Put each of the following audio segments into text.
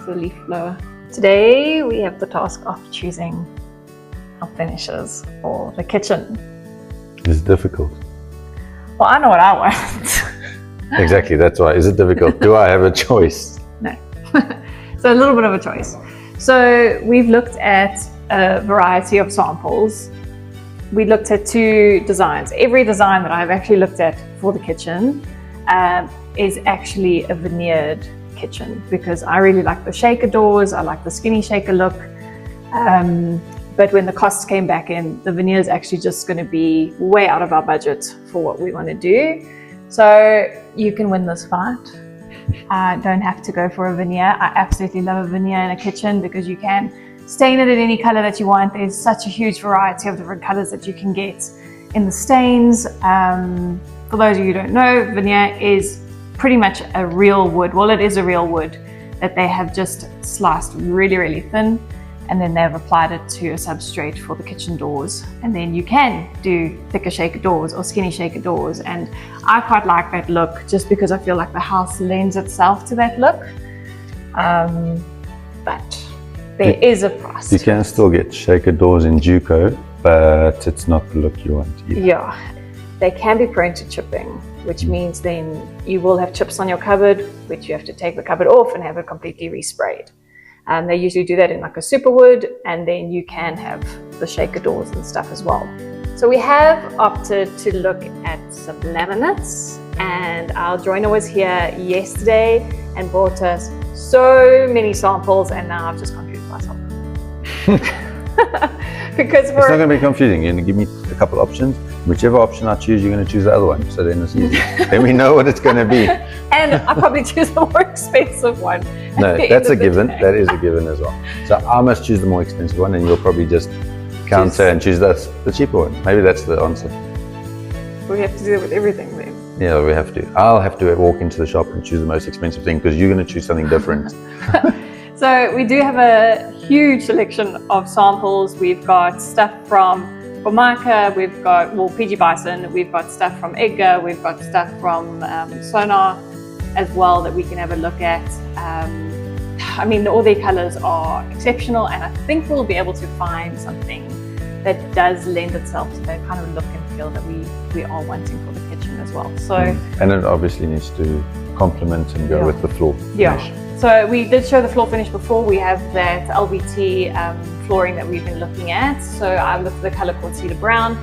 the leaf blower. Today we have the task of choosing our finishes for the kitchen. It's difficult. Well, I know what I want. Exactly, that's why. Is it difficult? Do I have a choice? No. So a little bit of a choice. So we've looked at a variety of samples. We looked at 2 designs. Every design that I've actually looked at for the kitchen is actually a veneered kitchen, because I really like the shaker doors. I like the skinny shaker look. But when the costs came back in, the veneer is actually just going to be way out of our budget for what we want to do. So you can win this fight. Don't have to go for a veneer. I absolutely love a veneer in a kitchen because you can stain it in any color that you want. There's such a huge variety of different colors that you can get in the stains. For those of you who don't know, veneer is pretty much a real wood. Well, it is a real wood that they have just sliced really, really thin, and then they've applied it to a substrate for the kitchen doors. And then you can do thicker shaker doors or skinny shaker doors. And I quite like that look just because I feel like the house lends itself to that look. But there is a price. You can still get shaker doors in Juco, but it's not the look you want either. Yeah, they can be prone to chipping, which means then you will have chips on your cupboard, which you have to take the cupboard off and have it completely resprayed. They usually do that in like a superwood, and then you can have the shaker doors and stuff as well. So we have opted to look at some laminates, and our joiner was here yesterday and brought us so many samples, and now I've just confused myself. Because it's not going to be confusing. You're going to give me a couple options. Whichever option I choose, you're going to choose the other one. So then it's easy. Then we know what it's going to be. And I'll probably choose the more expensive one. No, that's a given. That is a given as well. So I must choose the more expensive one, and you'll probably just counter and choose the cheaper one. Maybe that's the answer. We have to do it with everything then. Yeah, we have to. I'll have to walk into the shop and choose the most expensive thing because you're going to choose something different. So we do have a huge selection of samples. We've got stuff from Formica, we've got, well, PG Bison, we've got stuff from Edgar, we've got stuff from Sonar as well that we can have a look at. I mean, all their colors are exceptional, and I think we'll be able to find something that does lend itself to that kind of look and feel that we are wanting for the kitchen as well. So, and it obviously needs to complement and go with the floor finish. So we did show the floor finish before. We have that LVT flooring that we've been looking at. So I looked at the color called Cedar Brown,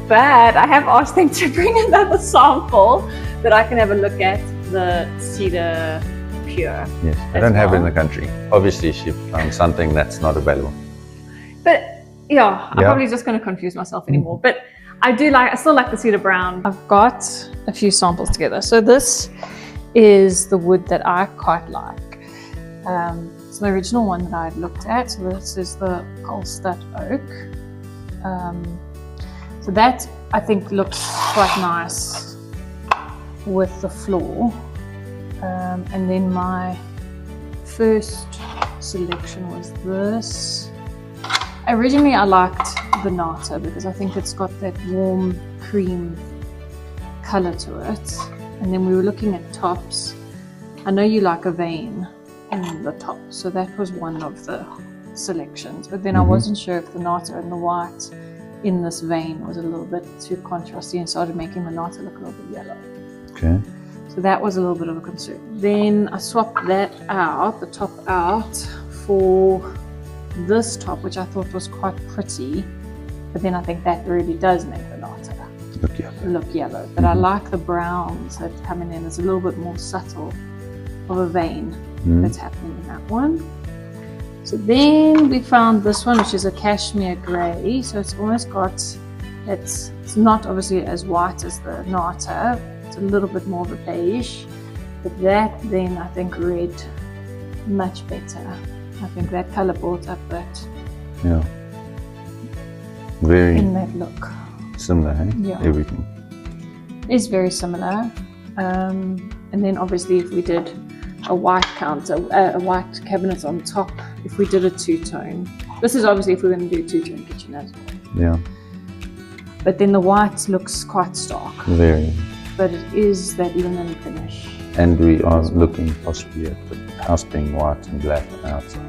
but I have asked them to bring another sample that I can have a look at, the Cedar Pure. Yes, I don't have it in the country. Obviously she found something that's not available. But yeah, I'm probably just going to confuse myself anymore. But I still like the Cedar Brown. I've got a few samples together. So this is the wood that I quite like. It's the original one that I had looked at. So this is the Colstat Oak. So that I think looks quite nice with the floor. And then my first selection was this. Originally I liked the Nata because I think it's got that warm cream color to it. And then we were looking at tops. I know you like a vein in the top, so that was one of the selections. But then I wasn't sure if the Nata and the white in this vein was a little bit too contrasty and started making the Nata look a little bit yellow. Okay. So that was a little bit of a concern. Then I swapped that out, the top out, for this top, which I thought was quite pretty. But then I think that really does make the Nata look yellow. But I like the browns that coming in. It's a little bit more subtle of a vein that's happening in that one. So then we found this one, which is a cashmere grey. So it's almost got, it's not obviously as white as the Nata. It's a little bit more of a beige. But that then I think read much better. I think that colour brought up that. Yeah. Very in that look. Similar, hey? Yeah. Everything. It's very similar. And then obviously if we did a white counter, a white cabinet on top, if we did a two-tone. This is obviously if we're going to do a two-tone kitchen as well. Yeah. But then the white looks quite stark. Very. But it is that linen finish. And we are looking possibly at the house being white and black outside.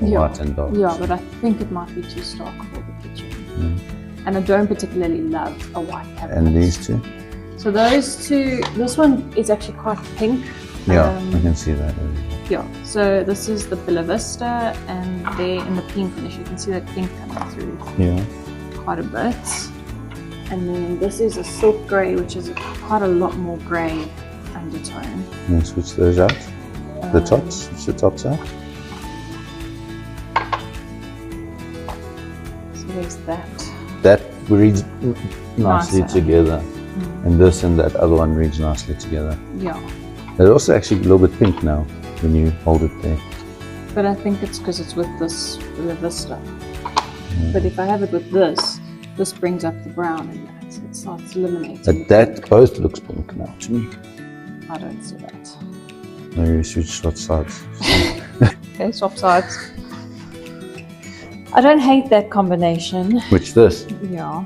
White and dark. Yeah, but I think it might be too stark for the kitchen. Yeah. And I don't particularly love a white cabinet. And these two? So those two, this one is actually quite pink. Yeah, I can see that. Yeah, so this is the Bella Vista, and there in the pink finish, you can see that pink coming through quite a bit. And then this is a silk grey, which is quite a lot more grey undertone. And switch those out. The tops, switch the tops out. So there's that. That reads nicely Nicer. together. And this and that other one reads nicely together. Yeah. It's also actually a little bit pink now when you hold it there. But I think it's because it's with this Bella Vista. But if I have it with this brings up the brown in that. So it starts eliminating. But that both looks pink now to me. I don't see that. Maybe we should switch sides. Okay, swap sides. I don't hate that combination. Which this? Yeah.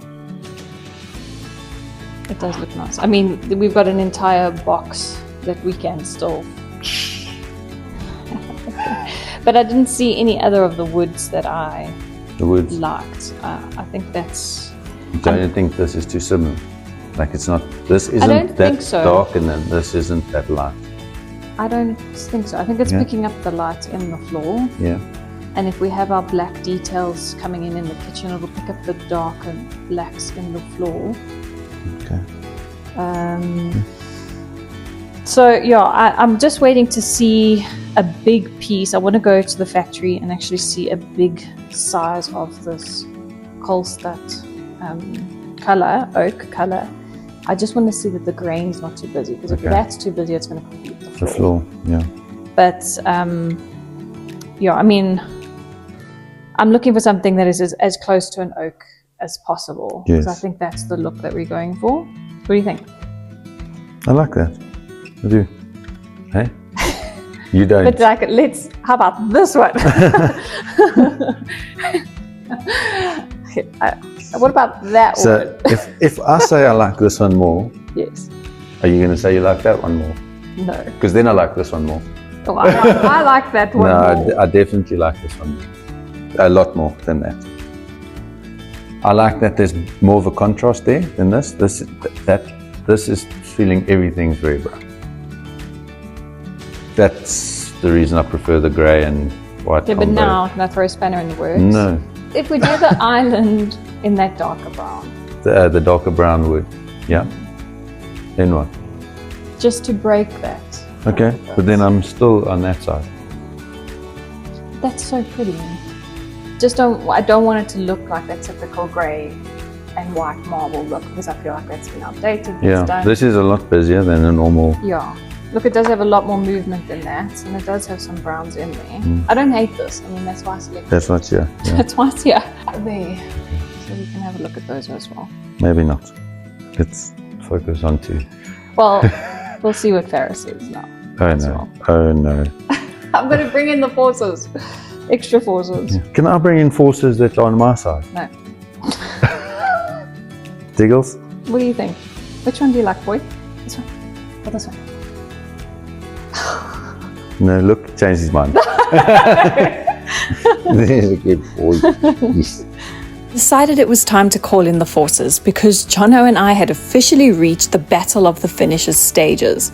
It does look nice. I mean, we've got an entire box that we can still. But I didn't see any other of the woods that I liked. I think that's. Don't you think this is too similar? Like it's not. This isn't that dark, and then this isn't that light. I don't think so. I think it's picking up the light in the floor. Yeah. And if we have our black details coming in the kitchen, it'll pick up the darker blacks in the floor. Okay. So yeah, I'm just waiting to see a big piece. I want to go to the factory and actually see a big size of this Kolstad color, oak color. I just want to see that the grain's not too busy, because if that's too busy, it's going to complete the floor. The floor, yeah. But yeah, I mean, I'm looking for something that is as close to an oak as possible. Yes. So I think that's the look that we're going for. What do you think? I like that. I do. Hey? You don't. But like, how about this one? What about that one? So if I say I like this one more, yes. Are you going to say you like that one more? No. Because then I like this one more. Oh, I like that one more. No, I definitely like this one more. A lot more than that. I like that there's more of a contrast there than this. This is feeling everything's very brown. That's the reason I prefer the grey and white. Yeah, but now can I throw a spanner in the works? No. If we do the island in that darker brown. The darker brown wood, yeah. Then what? Just to break that. Okay, but then I'm still on that side. That's so pretty. I don't want it to look like that typical grey and white marble look, because I feel like that's been outdated. Yeah, this is a lot busier than a normal. Yeah. Look, it does have a lot more movement than that, and it does have some browns in there. I don't hate this. I mean, that's why I selected. That's what's here. Yeah. That's why it's here. There. So we can have a look at those as well. Maybe not. Let's focus on two. Well, we'll see what Ferris is now. Oh no. Well. Oh no. I'm going to bring in the forces. Extra forces. Yeah. Can I bring in forces that are on my side? No. Diggles? What do you think? Which one do you like, boy? This one or this one? No, look, changed his mind. There's a good boy. Yes. Decided it was time to call in the forces, because Jon and I had officially reached the battle of the finishes stages.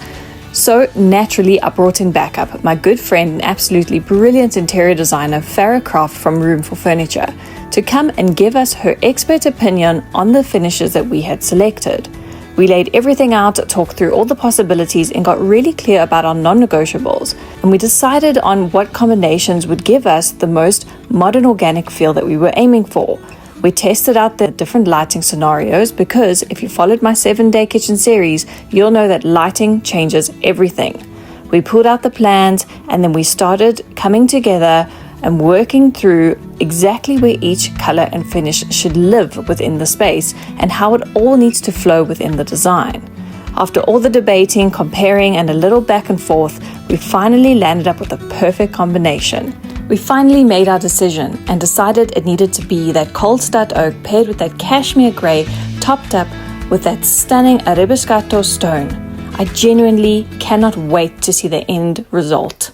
So naturally, I brought in backup my good friend and absolutely brilliant interior designer Farah Croft from Room for Furniture to come and give us her expert opinion on the finishes that we had selected. We laid everything out, talked through all the possibilities, and got really clear about our non-negotiables. And we decided on what combinations would give us the most modern organic feel that we were aiming for. We tested out the different lighting scenarios, because if you followed my 7-day kitchen series, you'll know that lighting changes everything. We pulled out the plans, and then we started coming together and working through exactly where each color and finish should live within the space and how it all needs to flow within the design. After all the debating, comparing, and a little back and forth, we finally landed up with a perfect combination. We finally made our decision and decided it needed to be that Kolstad oak paired with that cashmere grey, topped up with that stunning Arabescato stone. I genuinely cannot wait to see the end result.